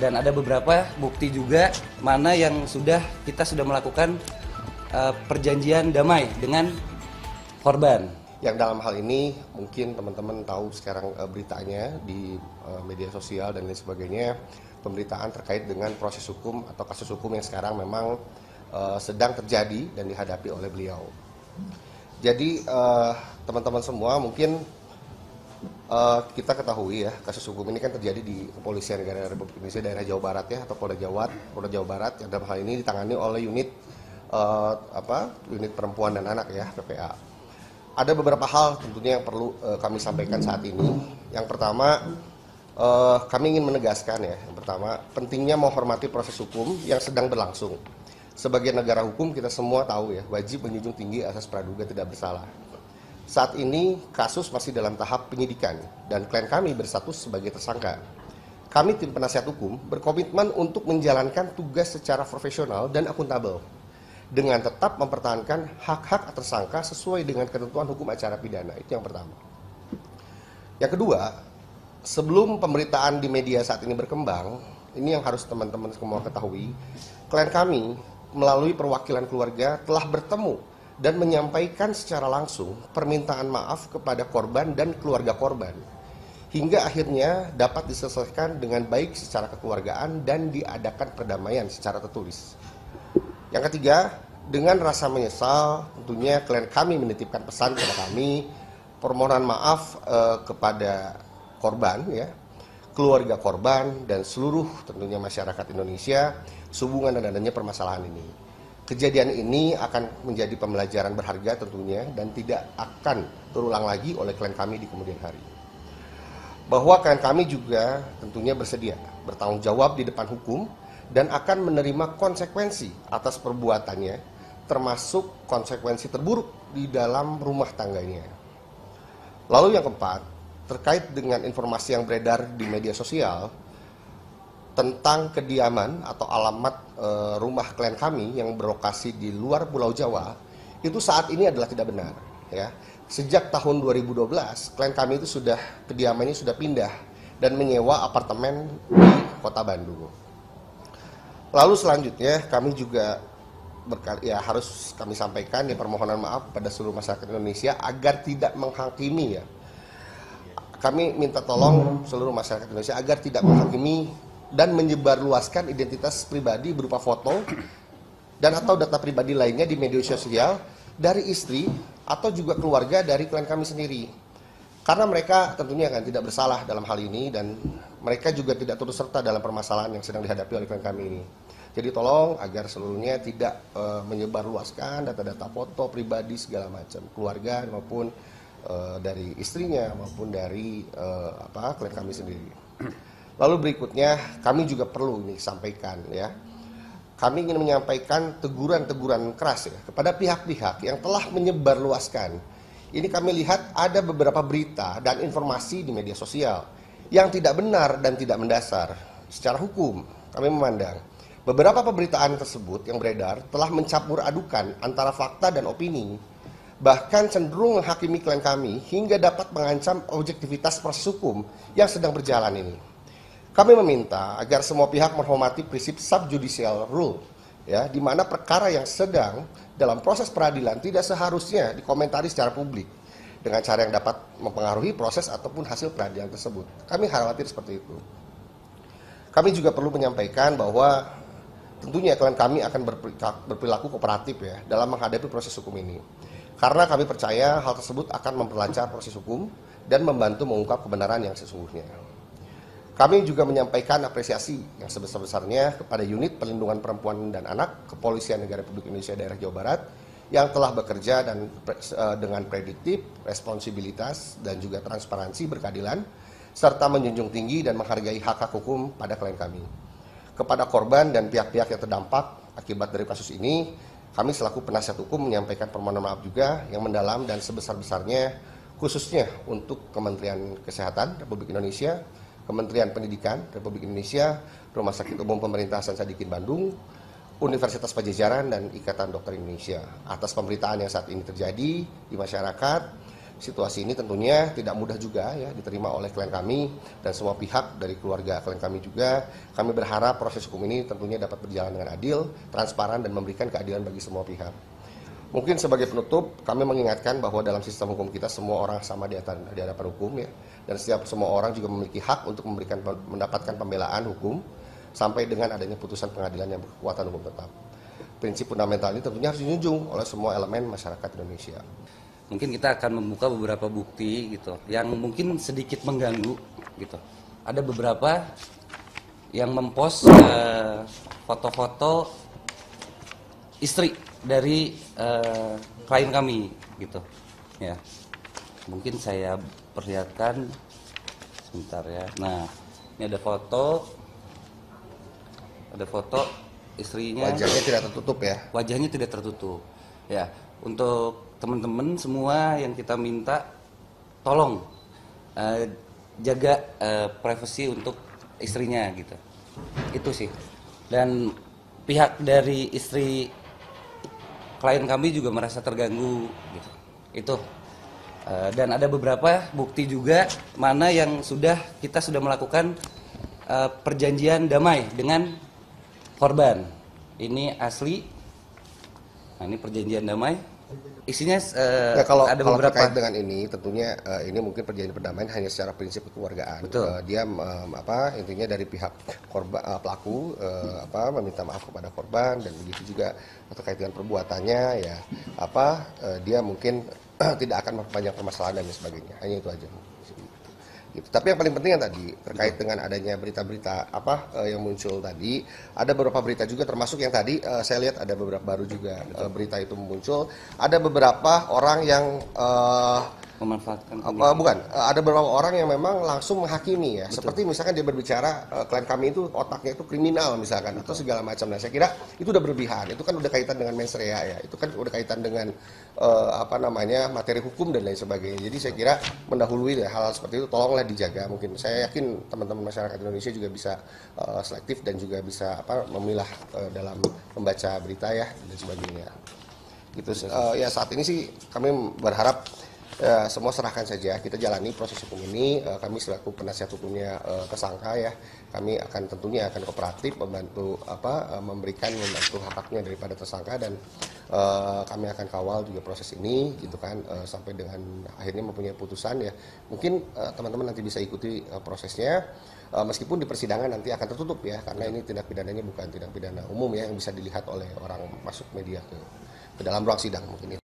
dan ada beberapa bukti juga mana yang kita sudah melakukan perjanjian damai dengan korban. Yang dalam hal ini mungkin teman-teman tahu sekarang beritanya di media sosial dan lain sebagainya, pemberitaan terkait dengan proses hukum atau kasus hukum yang sekarang memang sedang terjadi dan dihadapi oleh beliau. Jadi teman-teman semua mungkin kita ketahui ya, kasus hukum ini kan terjadi di Kepolisian Negara Republik Indonesia daerah Jawa Barat ya, atau Polda Jawa Barat, yang dalam hal ini ditangani oleh unit perempuan dan anak ya, PPA. Ada beberapa hal tentunya yang perlu kami sampaikan saat ini. Yang pertama, kami ingin menegaskan ya, yang pertama pentingnya menghormati proses hukum yang sedang berlangsung. Sebagai negara hukum kita semua tahu ya, wajib menjunjung tinggi asas praduga tidak bersalah. Saat ini kasus masih dalam tahap penyidikan dan klien kami berstatus sebagai tersangka. Kami tim penasihat hukum berkomitmen untuk menjalankan tugas secara profesional dan akuntabel dengan tetap mempertahankan hak-hak tersangka sesuai dengan ketentuan hukum acara pidana. Itu yang pertama. Yang kedua, sebelum pemberitaan di media saat ini berkembang, ini yang harus teman-teman semua ketahui, klien kami melalui perwakilan keluarga telah bertemu dan menyampaikan secara langsung permintaan maaf kepada korban dan keluarga korban, hingga akhirnya dapat diselesaikan dengan baik secara kekeluargaan dan diadakan perdamaian secara tertulis. Yang ketiga, dengan rasa menyesal, tentunya klien kami menitipkan pesan kepada kami, permohonan maaf kepada korban, ya, keluarga korban, dan seluruh tentunya masyarakat Indonesia sehubungan dengan adanya permasalahan ini. Kejadian ini akan menjadi pembelajaran berharga tentunya dan tidak akan terulang lagi oleh klien kami di kemudian hari. Bahwa klien kami juga tentunya bersedia bertanggung jawab di depan hukum dan akan menerima konsekuensi atas perbuatannya, termasuk konsekuensi terburuk di dalam rumah tangganya. Lalu yang keempat, terkait dengan informasi yang beredar di media sosial tentang kediaman atau alamat rumah klien kami yang berlokasi di luar Pulau Jawa, itu saat ini adalah tidak benar. Ya. Sejak tahun 2012, klien kami itu kediamannya sudah pindah dan menyewa apartemen di Kota Bandung. Lalu selanjutnya kami juga harus kami sampaikan ya, permohonan maaf pada seluruh masyarakat Indonesia agar tidak menghakimi ya. Kami minta tolong seluruh masyarakat Indonesia agar tidak menghakimi dan menyebarluaskan identitas pribadi berupa foto dan atau data pribadi lainnya di media sosial dari istri atau juga keluarga dari klien kami sendiri. Karena mereka tentunya kan tidak bersalah dalam hal ini dan mereka juga tidak turut serta dalam permasalahan yang sedang dihadapi oleh klien kami ini. Jadi tolong agar seluruhnya tidak menyebarluaskan data-data foto pribadi segala macam, keluarga maupun dari istrinya maupun dari klien kami sendiri. Lalu berikutnya kami juga perlu sampaikan ya. Kami ingin menyampaikan teguran-teguran keras ya kepada pihak-pihak yang telah menyebarluaskan. Ini kami lihat ada beberapa berita dan informasi di media sosial yang tidak benar dan tidak mendasar. Secara hukum kami memandang beberapa pemberitaan tersebut yang beredar telah mencampur adukan antara fakta dan opini, bahkan cenderung menghakimi klien kami hingga dapat mengancam objektivitas proses hukum yang sedang berjalan ini. Kami meminta agar semua pihak menghormati prinsip subjudicial rule, ya, di mana perkara yang sedang dalam proses peradilan tidak seharusnya dikomentari secara publik dengan cara yang dapat mempengaruhi proses ataupun hasil peradilan tersebut. Kami khawatir seperti itu. Kami juga perlu menyampaikan bahwa tentunya klien kami akan berperilaku kooperatif ya dalam menghadapi proses hukum ini. Karena kami percaya hal tersebut akan memperlancar proses hukum dan membantu mengungkap kebenaran yang sesungguhnya. Kami juga menyampaikan apresiasi yang sebesar-besarnya kepada unit perlindungan perempuan dan anak Kepolisian Negara Republik Indonesia daerah Jawa Barat yang telah bekerja dengan prediktif, responsibilitas, dan juga transparansi berkeadilan, serta menjunjung tinggi dan menghargai hak-hak hukum pada klien kami. Kepada korban dan pihak-pihak yang terdampak akibat dari kasus ini, kami selaku penasihat hukum menyampaikan permohonan maaf juga yang mendalam dan sebesar-besarnya, khususnya untuk Kementerian Kesehatan Republik Indonesia, Kementerian Pendidikan Republik Indonesia, Rumah Sakit Umum Pemerintah Hasan Sadikin Bandung, Universitas Pajajaran, dan Ikatan Dokter Indonesia atas pemberitaan yang saat ini terjadi di masyarakat situasi ini tentunya tidak mudah juga ya diterima oleh klien kami dan semua pihak dari keluarga klien kami juga. Kami berharap proses hukum ini tentunya dapat berjalan dengan adil, transparan, dan memberikan keadilan bagi semua pihak. Mungkin sebagai penutup, kami mengingatkan bahwa dalam sistem hukum kita semua orang sama di hadapan hukum ya, dan semua orang juga memiliki hak untuk mendapatkan pembelaan hukum sampai dengan adanya putusan pengadilan yang berkekuatan hukum tetap. Prinsip fundamental ini tentunya harus dijunjung oleh semua elemen masyarakat Indonesia. Mungkin kita akan membuka beberapa bukti gitu yang mungkin sedikit mengganggu gitu. Ada beberapa yang mempost foto-foto istri dari klien kami gitu ya. Mungkin saya perlihatkan sebentar ya. Nah, ini ada foto istrinya. Wajahnya tidak tertutup ya. Wajahnya tidak tertutup ya. Untuk teman-teman semua yang kita minta tolong jaga privasi untuk istrinya gitu. Itu sih. Dan pihak dari istri klien kami juga merasa terganggu gitu. Itu. Dan ada beberapa bukti juga mana yang kita sudah melakukan perjanjian damai dengan korban. Ini asli. Nah, ini perjanjian damai. Isinya Ya, kalau beberapa. terkait dengan ini tentunya ini mungkin perjanjian perdamaian hanya secara prinsip kekeluargaan. Dia intinya dari pihak korban pelaku meminta maaf kepada korban, dan begitu juga terkait dengan perbuatannya ya dia mungkin tidak akan memperpanjang permasalahan dan sebagainya. Hanya itu aja. Gitu. Tapi yang paling penting yang tadi terkait dengan adanya berita-berita yang muncul tadi, ada beberapa berita juga termasuk yang tadi saya lihat ada beberapa baru juga berita itu muncul. Ada beberapa orang yang memanfaatkan ada beberapa orang yang memang langsung menghakimi ya. Betul. Seperti misalkan dia berbicara klien kami itu otaknya itu kriminal misalkan. Betul. Atau segala macam. Nah, saya kira itu udah berlebihan. Itu kan udah kaitan dengan mens rea ya. Itu kan udah kaitan dengan materi hukum dan lain sebagainya. Jadi saya kira mendahului deh hal-hal seperti itu tolonglah dijaga. Mungkin saya yakin teman-teman masyarakat Indonesia juga bisa selektif dan juga bisa memilah dalam membaca berita ya dan sebagainya. Gitu. Ya saat ini sih kami berharap ya, semua serahkan saja, kita jalani proses hukum ini. Kami selaku penasihat hukumnya tersangka ya, kami akan tentunya akan kooperatif membantu membantu hak-haknya daripada tersangka, dan kami akan kawal juga proses ini gitu kan sampai dengan akhirnya mempunyai putusan ya. Mungkin teman-teman nanti bisa ikuti prosesnya. Meskipun di persidangan nanti akan tertutup ya, karena ini tindak pidananya bukan tindak pidana umum ya yang bisa dilihat oleh orang masuk media ke dalam ruang sidang mungkin itu.